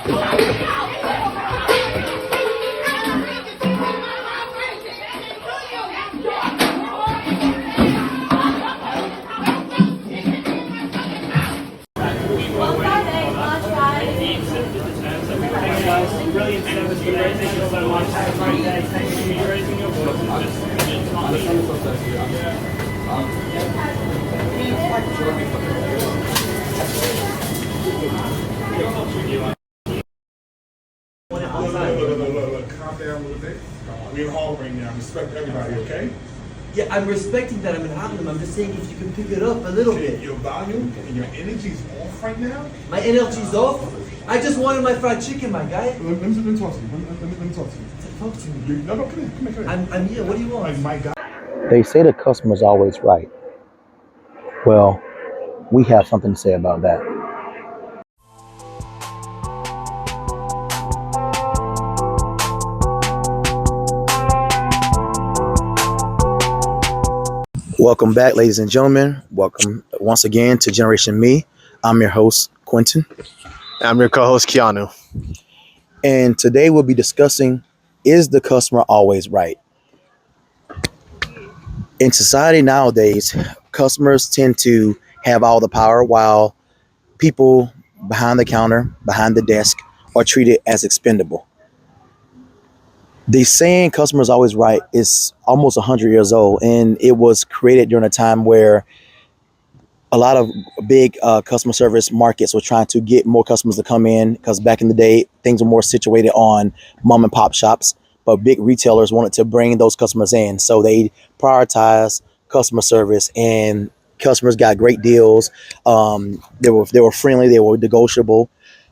Brilliant service for raising your so much. Have a great day. Thank you for raising your voice. Look, calm down a little bit. We're in hall right now. Respect everybody, okay? Yeah, I'm respecting that. I'm in Harlem. I'm just saying if you can pick it up a little bit. Your volume and your energy's off right now. My energy's off. I just wanted my fried chicken, my guy. Let me talk to you. Let me talk to you. Talk to me. No, come here. I'm here. What do you want? Like, my guy. They say the customer's always right. Well, we have something to say about that. Welcome back, ladies and gentlemen. Welcome once again to Generation Me. I'm your host, Quentin. I'm your co-host, Keanu. And today we'll be discussing, is the customer always right? In society nowadays, customers tend to have all the power while people behind the counter, behind the desk, are treated as expendable. The saying customers always right is almost 100 years old, and it was created during a time where a lot of big customer service markets were trying to get more customers to come in, because back in the day, things were more situated on mom and pop shops, but big retailers wanted to bring those customers in. So they prioritized customer service, and customers got great deals. They were friendly, they were negotiable,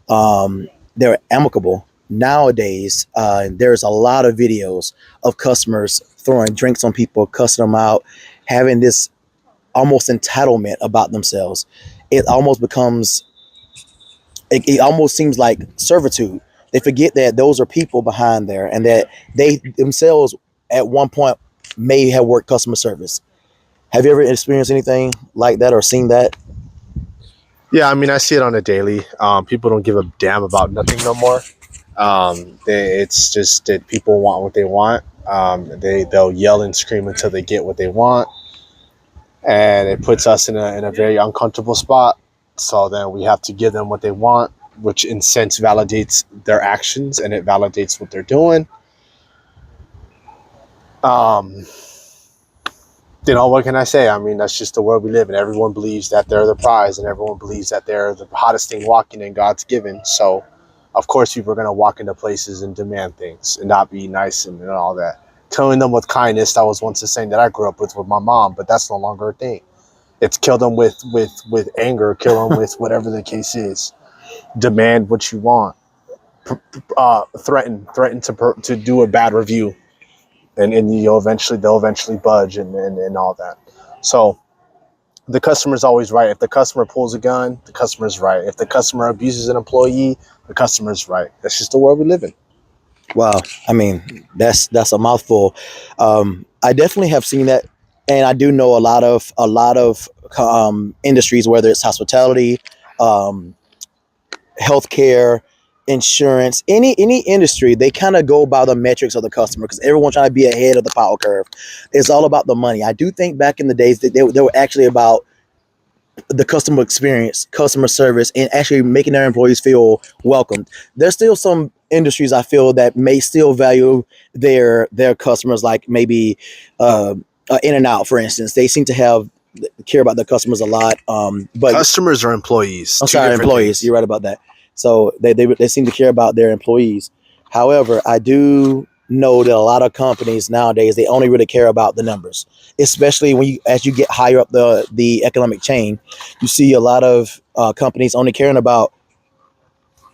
they were amicable. Nowadays, there's a lot of videos of customers throwing drinks on people, cussing them out, having this almost entitlement about themselves. It almost becomes, it almost seems like servitude. They forget that those are people behind there, and that they themselves at one point may have worked customer service. Have you ever experienced anything like that or seen that? Yeah, I mean, I see it on a daily. People don't give a damn about nothing no more. It's just that people want what they want. They'll yell and scream until they get what they want, and it puts us in a very uncomfortable spot. So then we have to give them what they want, which in sense validates their actions, and it validates what they're doing. What can I say? I mean, that's just the world we live in. Everyone believes that they're the prize, and everyone believes that they're the hottest thing walking in God's given. So of course people are going to walk into places and demand things and not be nice and all that. Killing them with kindness, that was once a saying that I grew up with my mom, but that's no longer a thing. It's kill them with anger, kill them with whatever the case is. Demand what you want. Threaten to do a bad review, and they'll eventually budge and all that. So the customer's always right. If the customer pulls a gun, the customer's right. If the customer abuses an employee, the customer's right. That's just the world we live in. Wow. I mean, that's a mouthful. I definitely have seen that. And I do know a lot of industries, whether it's hospitality, healthcare, insurance, any industry, they kind of go by the metrics of the customer, because everyone's trying to be ahead of the power curve. It's all about the money. I do think back in the days that they were actually about the customer experience, customer service, and actually making their employees feel welcomed. There's still some industries I feel that may still value their customers, like maybe In-N-Out, for instance. They seem to care about their customers a lot. But customers are employees. I'm sorry, employees. Things. You're right about that. So they seem to care about their employees. However, I do know that a lot of companies nowadays, they only really care about the numbers, especially as you get higher up the economic chain. You see a lot of companies only caring about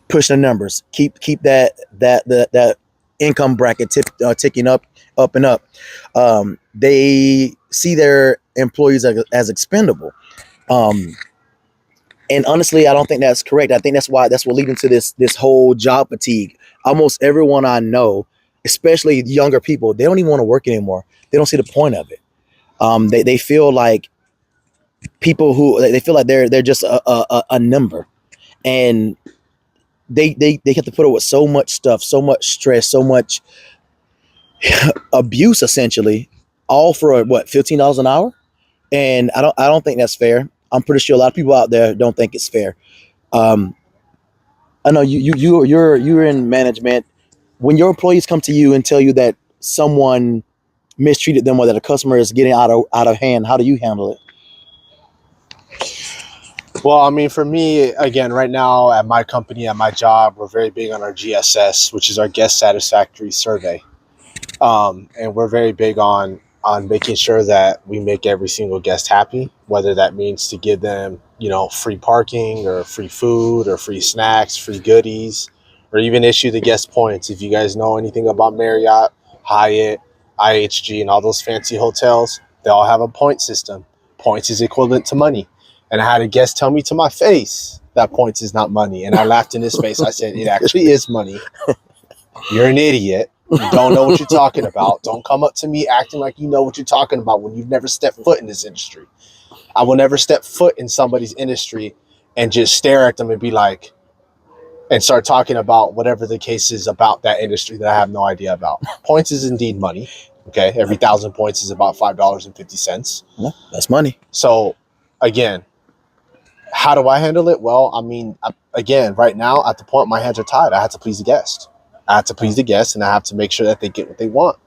pushing the numbers, keep that income bracket ticking up and up. They see their employees as expendable. And honestly, I don't think that's correct. I think that's what leading to this whole job fatigue. Almost everyone I know, especially younger people, they don't even want to work anymore. They don't see the point of it. They feel like they feel like they're just a number. And they have to put up with so much stuff, so much stress, so much abuse, essentially, all for what, $15 an hour. And I don't think that's fair. I'm pretty sure a lot of people out there don't think it's fair. um I know you're in management. When your employees come to you and tell you that someone mistreated them or that a customer is getting out of hand, how do you handle it? Well, I mean, for me, again, right now at my company, at my job, we're very big on our GSS, which is our guest satisfactory survey. And we're very big on making sure that we make every single guest happy, whether that means to give them, free parking or free food or free snacks, free goodies, or even issue the guest points. If you guys know anything about Marriott, Hyatt, IHG, and all those fancy hotels, they all have a point system. Points is equivalent to money. And I had a guest tell me to my face that points is not money. And I laughed in his face. I said, it actually is money. You're an idiot. You don't know what you're talking about. Don't come up to me acting like you know what you're talking about when you've never stepped foot in this industry. I will never step foot in somebody's industry and just stare at them and be like, and start talking about whatever the case is about that industry that I have no idea about. Points is indeed money. Okay. Every 1,000 points is about $5.50. Yeah, that's money. So again, how do I handle it? Well, I mean, again, right now at the point my hands are tied. I have to please the guest. I have to please the guests, and I have to make sure that they get what they want,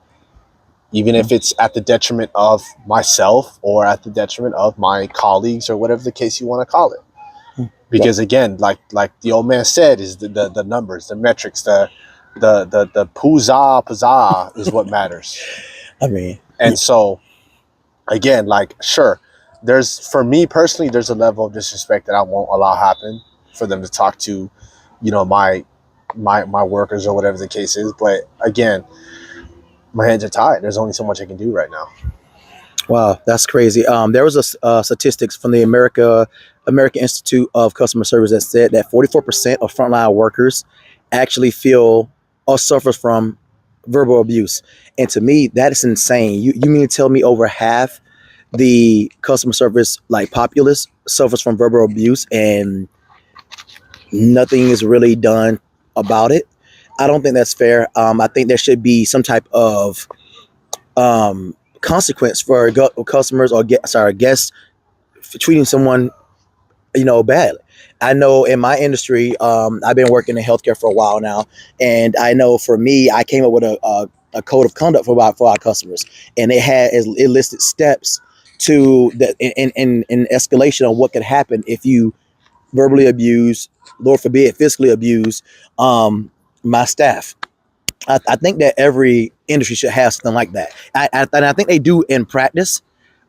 even if it's at the detriment of myself or at the detriment of my colleagues or whatever the case you want to call it. Because again, like the old man said, is the numbers, the metrics, the puzza is what matters. I mean, and so again, like, sure, for me personally, there's a level of disrespect that I won't allow happen for them to talk to, my workers or whatever the case is. But again, my hands are tied. There's only so much I can do right now. Wow, that's crazy. There was a statistics from the American Institute of Customer Service that said that 44% of frontline workers actually feel or suffer from verbal abuse. And to me, that is insane. You mean to tell me over half the customer service populace suffers from verbal abuse and nothing is really done about it? I don't think that's fair. I think there should be some type of consequence for customers or guests for treating someone, badly. I know in my industry, I've been working in healthcare for a while now, and I know for me, I came up with a code of conduct for our customers, and it listed steps to the in escalation on what could happen if you verbally abuse, Lord forbid, physically abuse my staff. I think that every industry should have something like that. And I think they do in practice,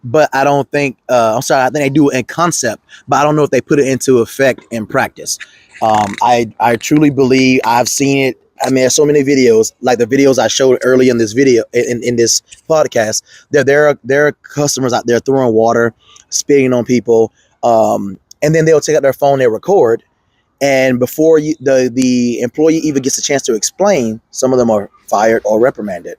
but I don't think, I think they do it in concept, but I don't know if they put it into effect in practice. I truly believe I've seen it. I mean, there's so many videos, like the videos I showed early in this video, in this podcast, there are customers out there throwing water, spitting on people, and then they'll take out their phone, they record, and before the employee even gets a chance to explain, some of them are fired or reprimanded.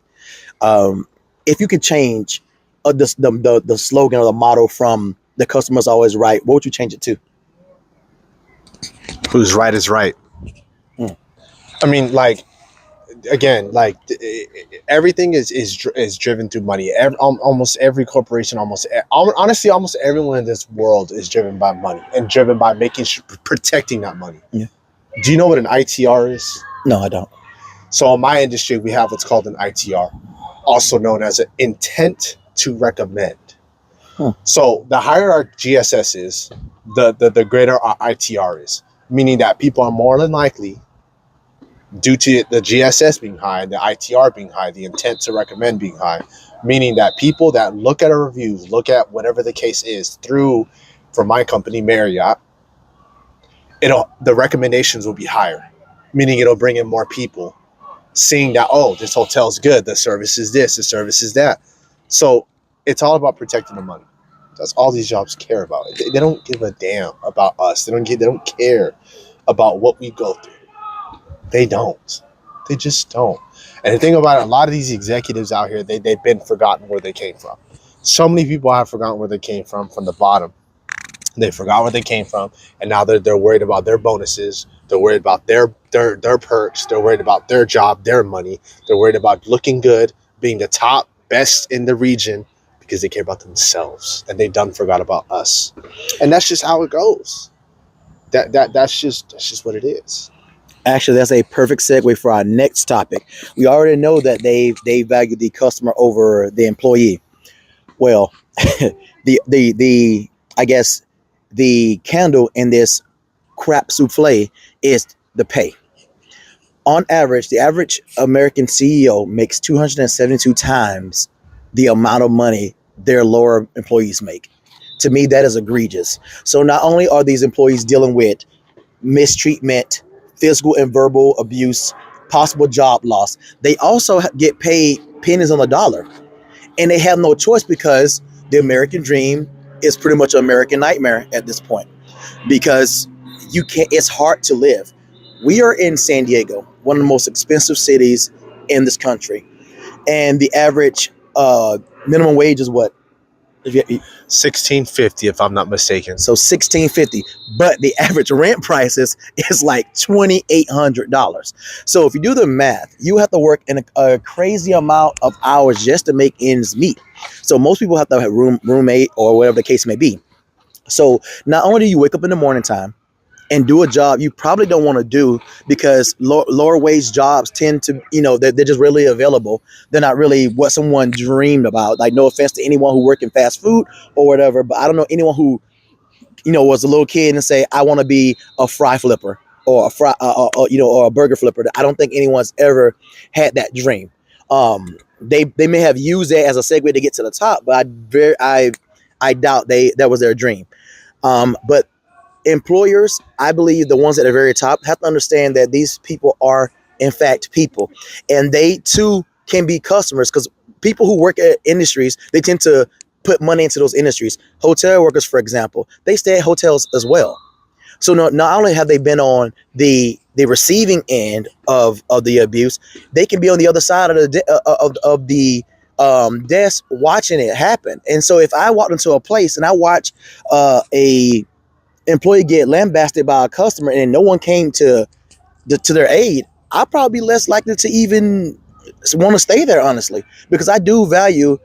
If you could change the slogan or the motto from "the customer's always right," what would you change it to? Who's right is right. I mean, everything is driven through money. Almost every corporation, honestly, almost everyone in this world is driven by money and driven by protecting that money. Yeah. Do you know what an ITR is? No, I don't. So in my industry, we have what's called an ITR, also known as an intent to recommend. So the higher our GSS is, the greater our ITR is, meaning that people are more than likely, due to the GSS being high, the ITR being high, the intent to recommend being high, meaning that people that look at our reviews, look at whatever the case is through, for my company, Marriott, the recommendations will be higher, meaning it'll bring in more people seeing that, oh, this hotel's good, the service is this, the service is that. So it's all about protecting the money. That's all these jobs care about. They don't give a damn about us. They don't care about what we go through. They don't. They just don't. And the thing about it, a lot of these executives out here, they've been forgotten where they came from. So many people have forgotten where they came from the bottom. They forgot where they came from, and now they're worried about their bonuses, They're worried about their perks. They're worried about their job, their money. They're worried about looking good, being the top best in the region, because they care about themselves, and they done forgot about us. And that's just how it goes. That's just what it is. Actually, that's a perfect segue for our next topic. We already know that they value the customer over the employee. Well, the I guess the candle in this crap souffle is the pay. On average, the average American CEO makes 272 times the amount of money their lower employees make. To me, that is egregious. So not only are these employees dealing with mistreatment, physical and verbal abuse, possible job loss, they also get paid pennies on the dollar. And they have no choice because the American dream is pretty much an American nightmare at this point, because you can't, it's hard to live. We are in San Diego, one of the most expensive cities in this country, and the average minimum wage is what? $16.50, if I'm not mistaken. So $16.50, but the average rent prices is like $2,800. So if you do the math, you have to work in a crazy amount of hours just to make ends meet. So most people have to have a roommate or whatever the case may be. So not only do you wake up in the morning time and do a job you probably don't want to do, because lower wage jobs tend to, they're just really available. They're not really what someone dreamed about. Like, no offense to anyone who worked in fast food or whatever, but I don't know anyone who, was a little kid and say, I want to be a fry flipper or or a burger flipper. I don't think anyone's ever had that dream. They may have used that as a segue to get to the top, but I doubt that was their dream. But employers, I believe the ones at the very top, have to understand that these people are in fact people, and they too can be customers, because people who work at industries, they tend to put money into those industries. Hotel workers, for example, they stay at hotels as well. So not only have they been on the receiving end of the abuse, they can be on the other side of the desk watching it happen. And so if I walked into a place and I watch a employee get lambasted by a customer and no one came to their aid, I'll probably be less likely to even want to stay there, honestly, because I do value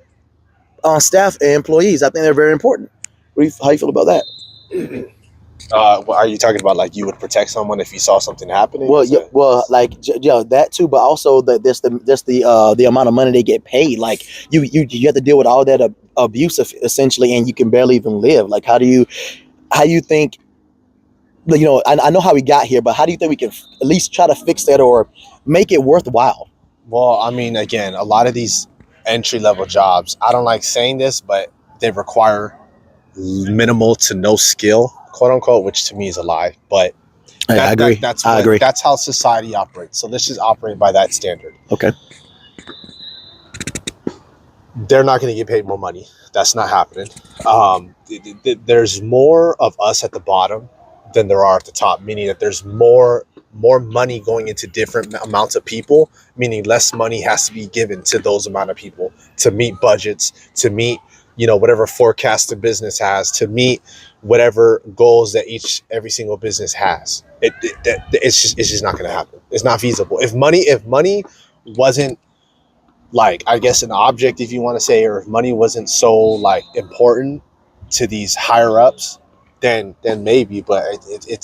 staff and employees. I think they're very important. How do you feel about that? Are you talking about like you would protect someone if you saw something happening? Well, yeah, that too, but also the amount of money they get paid. Like you have to deal with all that abuse essentially, and you can barely even live. Like how do you think? I know how we got here, but how do you think we can at least try to fix that or make it worthwhile? Well, I mean, again, a lot of these entry-level jobs, I don't like saying this, but they require minimal to no skill, quote unquote, which to me is a lie. But I agree. I agree. That's how society operates. So let's just operate by that standard. Okay. They're not going to get paid more money. That's not happening. There's more of us at the bottom than there are at the top, meaning that there's more money going into different amounts of people, meaning less money has to be given to those amount of people to meet budgets, to meet whatever forecast the business has, to meet whatever goals that every single business has. It's just not going to happen. It's not feasible. If money wasn't, like, I guess an object, if you want to say, or if money wasn't so like important to these higher ups, then maybe, but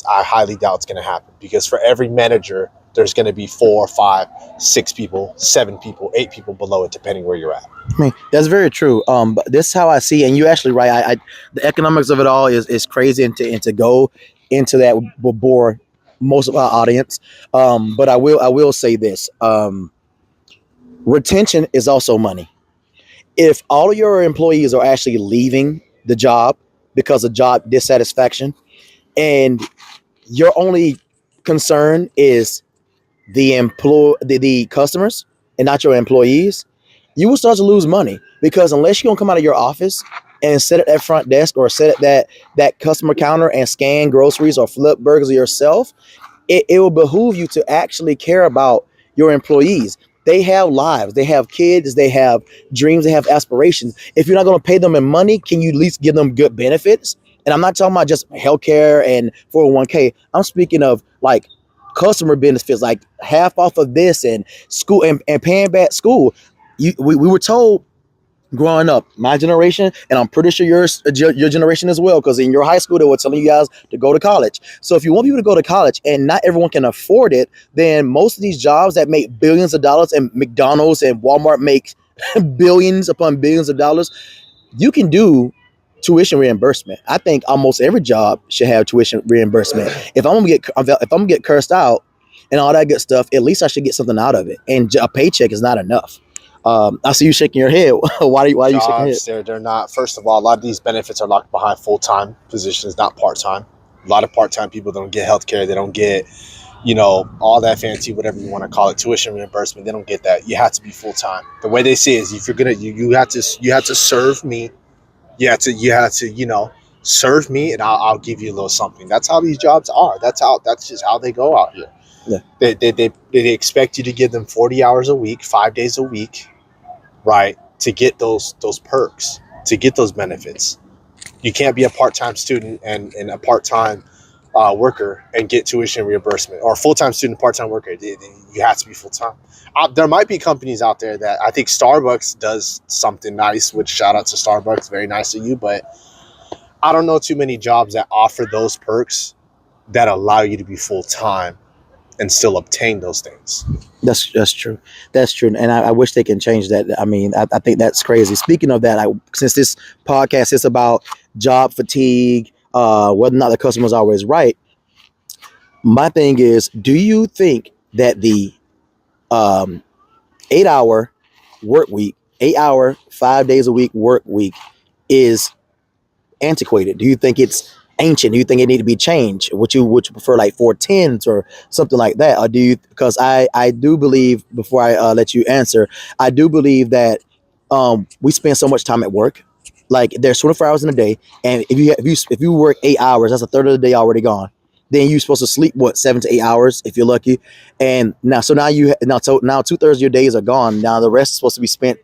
I highly doubt it's going to happen, because for every manager, there's going to be 4, 5, 6 people, 7 people, 8 people below it, depending where you're at. I mean, that's very true. But this is how I see, and you're actually right. The economics of it all is crazy, and to go into that will bore most of our audience. But I will say this: retention is also money. If all of your employees are actually leaving the job because of job dissatisfaction, and your only concern is the customers and not your employees, you will start to lose money, because unless you're gonna come out of your office and sit at that front desk or sit at that customer counter and scan groceries or flip burgers yourself, it will behoove you to actually care about your employees. They have lives, they have kids, they have dreams, they have aspirations. If you're not going to pay them in money, can you at least give them good benefits? And I'm not talking about just healthcare and 401k. I'm speaking of like customer benefits like half off of this and school and paying back school. We were told growing up, my generation, and I'm pretty sure your generation as well, because in your high school they were telling you guys to go to college. So if you want people to go to college and not everyone can afford it, then most of these jobs that make billions of dollars, and McDonald's and Walmart makes billions upon billions of dollars, you can do tuition reimbursement. I think almost every job should have tuition reimbursement. If I'm gonna get cursed out and all that good stuff, at least I should get something out of it. And a paycheck is not enough. I see you shaking your head. Why are you shaking your head? They're not. First of all, a lot of these benefits are locked behind full-time positions, not part-time. A lot of part-time people don't get health care. They don't get, all that fancy, whatever you want to call it, tuition reimbursement. They don't get that. You have to be full-time. The way they say is, if you're gonna, you have to serve me. You have to, serve me, and I'll give you a little something. That's how these jobs are. That's just how they go out here. Yeah. They expect you to give them 40 hours a week, 5 days a week, right, to get those perks, to get those benefits. You can't be a part-time student and a part-time worker and get tuition reimbursement, or a full-time student, part-time worker. You have to be full-time. There might be companies out there that, I think Starbucks does something nice, which shout out to Starbucks, very nice of you, but I don't know too many jobs that offer those perks that allow you to be full-time and still obtain those things. That's true. That's true. And I wish they can change that. I mean, I think that's crazy. Speaking of that, since this podcast is about job fatigue, whether or not the customer is always right, my thing is, do you think that the 8-hour work week, 8-hour, 5 days a week work week is antiquated? Do you think it's ancient? Do you think it need to be changed? Would you prefer like 410s or something like that? Or do you, because I do believe, before I let you answer, I do believe that we spend so much time at work. Like, there's 24 hours in a day, and if you work 8 hours, that's a third of the day already gone. Then you're supposed to sleep 7 to 8 hours if you're lucky, and now 2/3 of your days are gone. Now the rest is supposed to be spent,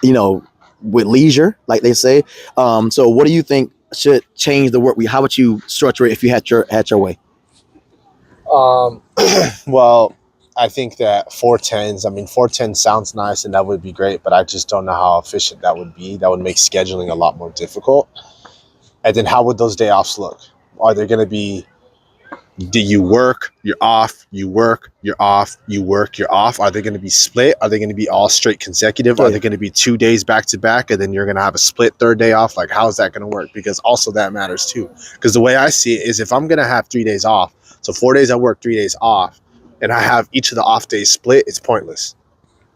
with leisure, like they say. So what do you think should change the work week? How would you structure it if you had your way? Well, I think that 410s, 410 sounds nice and that would be great, but I just don't know how efficient that would be. That would make scheduling a lot more difficult. And then how would those day offs look? Are they going to be, do you work, you're off, you work, you're off, you work, you're off? Are they going to be split? Are they going to be all straight consecutive? Yeah. Are they going to be 2 days back to back and then you're going to have a split third day off? Like, how is that going to work? Because also that matters too. Because the way I see it is, if I'm going to have 3 days off, so 4 days I work, 3 days off, and I have each of the off days split, it's pointless.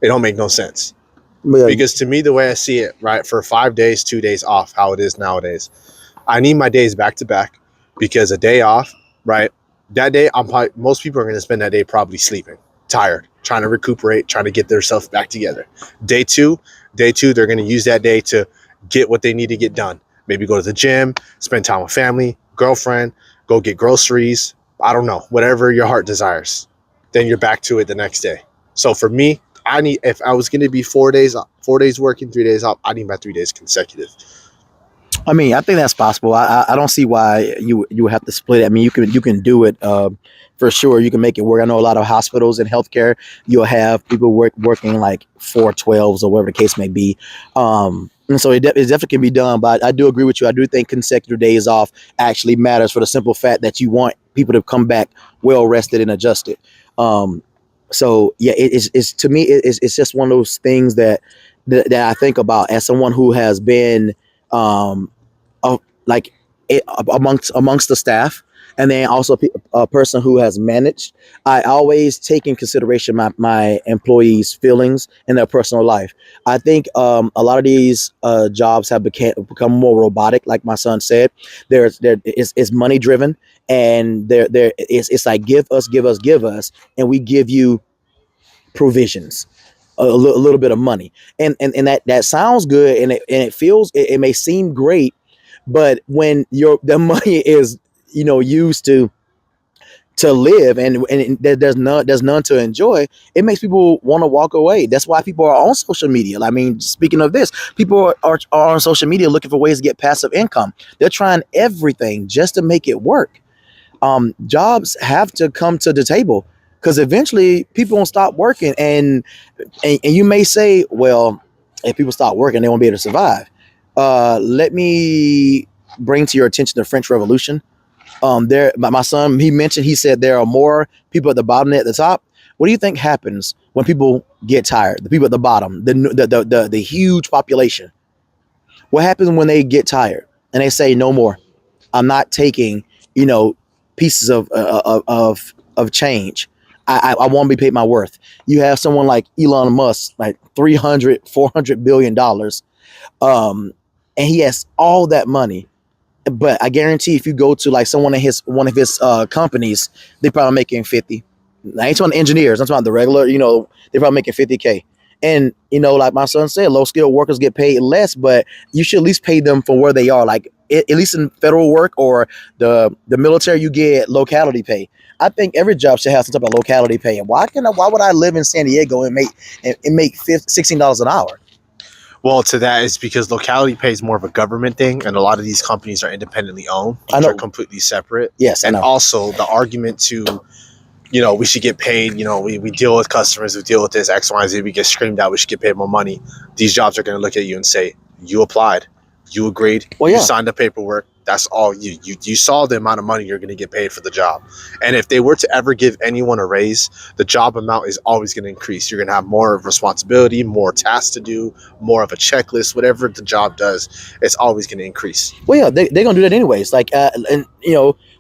It don't make no sense. Yeah. Because to me, the way I see it, right, for 5 days, 2 days off, how it is nowadays, I need my days back to back, because a day off, right, that day, most people are going to spend that day probably sleeping, tired, trying to recuperate, trying to get themselves back together. Day two, they're going to use that day to get what they need to get done. Maybe go to the gym, spend time with family, girlfriend, go get groceries. I don't know, whatever your heart desires. Then you're back to it the next day. So for me, if I was going to be 4 days working, 3 days off, I need my 3 days consecutive. I think that's possible. I don't see why you would have to split it. You can do it for sure. You can make it work. I know a lot of hospitals and healthcare, you'll have people working like 4/12s or whatever the case may be. And so it definitely can be done. But I do agree with you. I do think consecutive days off actually matters, for the simple fact that you want people to come back well rested and adjusted. So yeah, it's to me, it's just one of those things that I think about as someone who has been amongst the staff, and then also a person who has managed. I always take in consideration my employees' feelings and their personal life. I think a lot of these jobs have become more robotic, like my son said. It's money driven, and it's like give us, and we give you provisions, a little bit of money, and that sounds good, and it feels, it may seem great, but when the money is used to live, and there's none to enjoy, it makes people want to walk away. That's why people are on social media. Speaking of this, people are on social media looking for ways to get passive income. They're trying everything just to make it work. Jobs have to come to the table because eventually people won't stop working. And you may say, well, if people stop working, they won't be able to survive. Let me bring to your attention the French Revolution. My son, he said there are more people at the bottom than at the top. What do you think happens when people get tired? The people at the bottom, the huge population. What happens when they get tired and they say no more? I'm not taking, pieces of change. I want to be paid my worth. You have someone like Elon Musk, like 400 billion dollars, and he has all that money. But I guarantee if you go to like one of his companies, they're probably making 50. I ain't talking engineers. I'm talking the regular. They're probably making 50K. And like my son said, low skilled workers get paid less, but you should at least pay them for where they are. Like at least in federal work or the military, you get locality pay. I think every job should have some type of locality pay. And why would I live in San Diego and make $16 an hour? Well, to that is because locality pay is more of a government thing, and a lot of these companies are independently owned. I know. They're completely separate. Yes, I and know. also the argument to, we should get paid. We deal with customers, we deal with this X, Y, and Z. We get screamed out. We should get paid more money. These jobs are going to look at you and say, "You applied, you agreed, Well, yeah. You signed the paperwork. That's all you saw the amount of money you're going to get paid for the job." And if they were to ever give anyone a raise, the job amount is always going to increase. You're going to have more of responsibility, more tasks to do, more of a checklist. Whatever the job does, it's always going to increase. Well, yeah, they're gonna do that anyways. Like,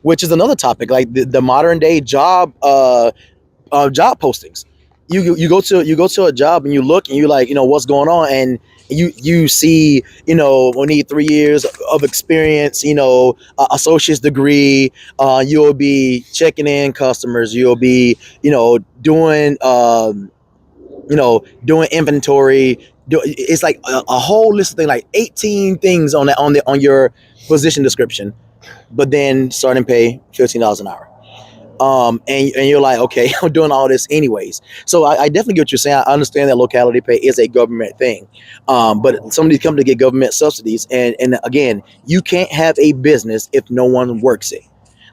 which is another topic, like the modern day job postings. You go to a job and you look and you like, what's going on, and you see, we need 3 years of experience, associate's degree. You'll be checking in customers. You'll be, doing inventory. It's like a whole list of things, like 18 things on your position description, but then starting pay $15 an hour. And you're like, okay, I'm doing all this anyways. So I definitely get what you're saying. I understand that locality pay is a government thing. But some of these companies get government subsidies. And again, you can't have a business if no one works it.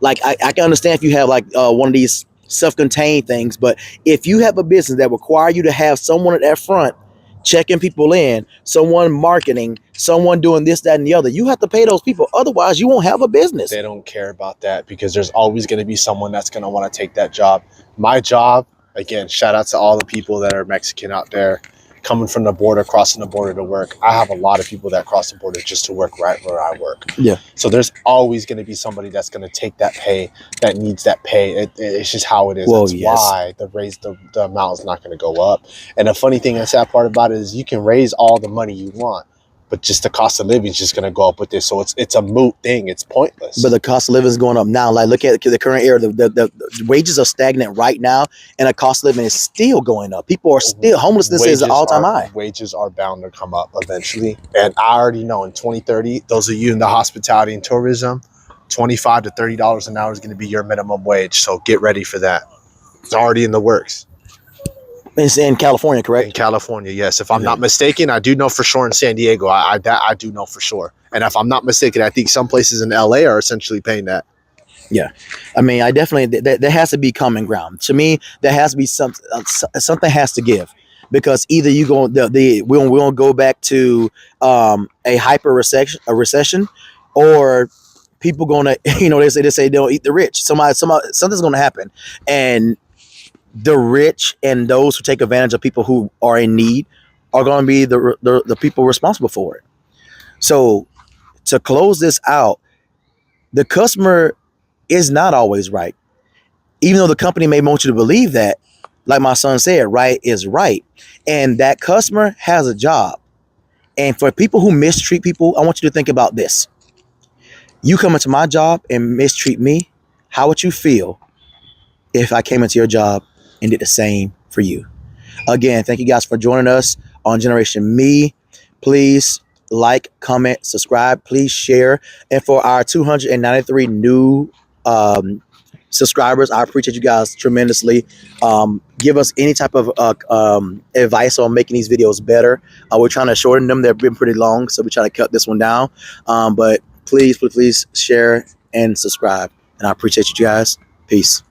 Like I can understand if you have like one of these self-contained things, but if you have a business that require you to have someone at that front checking people in, someone marketing, someone doing this, that, and the other, you have to pay those people. Otherwise, you won't have a business. They don't care about that because there's always going to be someone that's going to want to take that job. My job, again, shout out to all the people that are Mexican out there coming from the border, crossing the border to work. I have a lot of people that cross the border just to work right where I work. Yeah. So there's always going to be somebody that's going to take that pay, that needs that pay. It's just how it is. Well, That's yes. why the amount is not going to go up. And the funny thing, and sad part about it is you can raise all the money you want, but just the cost of living is just going to go up with this. So it's a moot thing. It's pointless. But the cost of living is going up now. Like, look at the current era. The wages are stagnant right now, and the cost of living is still going up. People are still, homelessness is an all-time high. Wages are bound to come up eventually. And I already know in 2030, those of you in the hospitality and tourism, $25 to $30 an hour is going to be your minimum wage. So get ready for that. It's already in the works. It's in California, correct? In California, yes. If I'm not mistaken, I do know for sure in San Diego. I do know for sure. And if I'm not mistaken, I think some places in LA are essentially paying that. Yeah. I mean, I definitely, there has to be common ground. To me, there has to be something has to give, because either you go, we won't go back to a hyper recession, or people gonna, they say don't eat the rich. Something's gonna happen, and the rich and those who take advantage of people who are in need are going to be the people responsible for it. So to close this out, the customer is not always right. Even though the company may want you to believe that, like my son said, right is right. And that customer has a job. And for people who mistreat people, I want you to think about this. You come into my job and mistreat me, how would you feel if I came into your job and did the same for you? Again, thank you guys for joining us on Generation Me. Please like, comment, subscribe, please share. And for our 293 new subscribers, I appreciate you guys tremendously. Give us any type of advice on making these videos better. We're trying to shorten them. They've been pretty long, so we try to cut this one down. But please share and subscribe. And I appreciate you guys. Peace.